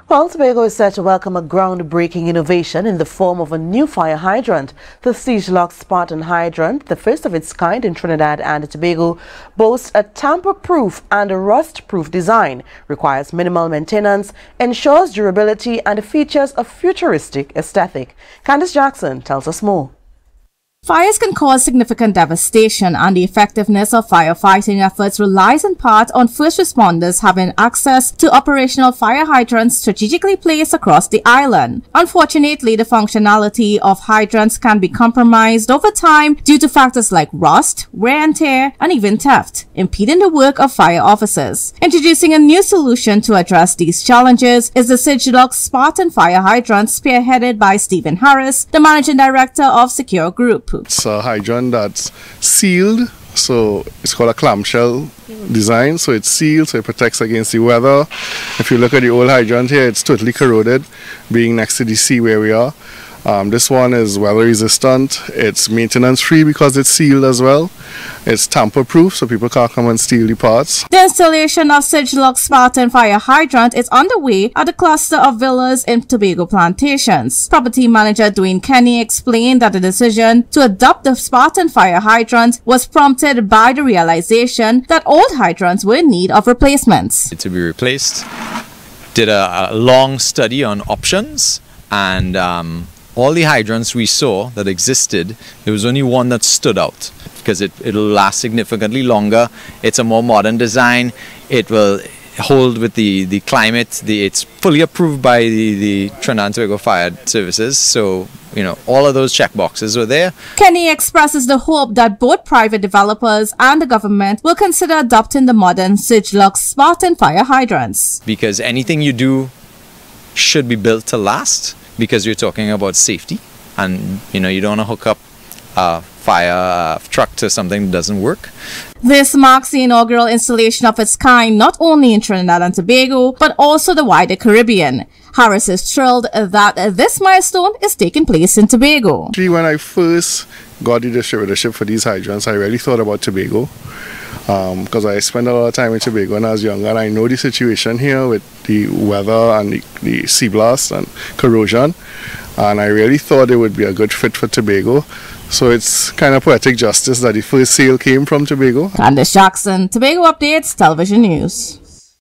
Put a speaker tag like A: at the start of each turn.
A: Well, Tobago is set to welcome a groundbreaking innovation in the form of a new fire hydrant. The Sigelock Spartan hydrant, the first of its kind in Trinidad and Tobago, boasts a tamper-proof and a rust-proof design, requires minimal maintenance, ensures durability, and features a futuristic aesthetic. Kandace Jackson tells us more.
B: Fires can cause significant devastation, and the effectiveness of firefighting efforts relies in part on first responders having access to operational fire hydrants strategically placed across the island. Unfortunately, the functionality of hydrants can be compromised over time due to factors like rust, wear and tear, and even theft, impeding the work of fire officers. Introducing a new solution to address these challenges is the Sigelock Spartan fire hydrant, spearheaded by Stephen Harris, the managing director of Secure Group.
C: It's a hydrant that's sealed, so it's called a clamshell design, so it's sealed, so it protects against the weather. If you look at the old hydrant here, it's totally corroded, being next to the sea where we are. This one is weather resistant, it's maintenance free because it's sealed as well. It's tamper proof, so people can't come and steal the parts.
B: The installation of Sigelock Spartan fire hydrant is underway at a cluster of villas in Tobago plantations. Property manager Dwayne Kenny explained that the decision to adopt the Spartan fire hydrant was prompted by the realization that old hydrants were in need of replacements.
D: To be replaced, did a long study on options, and all the hydrants we saw that existed, there was only one that stood out because it'll last significantly longer. It's a more modern design. It will hold with the climate. It's fully approved by the Trinidad and Tobago Fire Services. So, all of those check boxes were there.
B: Kenny expresses the hope that both private developers and the government will consider adopting the modern Sigelock Spartan fire hydrants.
D: Because anything you do should be built to last, because you're talking about safety, and you don't want to hook up a fire truck to something that doesn't work.
B: This marks the inaugural installation of its kind not only in Trinidad and Tobago but also the wider Caribbean. Harris is thrilled that this milestone is taking place in Tobago.
C: Actually, when I first got the distributorship for these hydrants, I really thought about Tobago. Because I spent a lot of time in Tobago when I was younger, and I know the situation here with the weather and the sea blast and corrosion, and I really thought it would be a good fit for Tobago. So it's kind of poetic justice that the first sale came from Tobago.
B: Kandace Jackson, Tobago Updates Television News.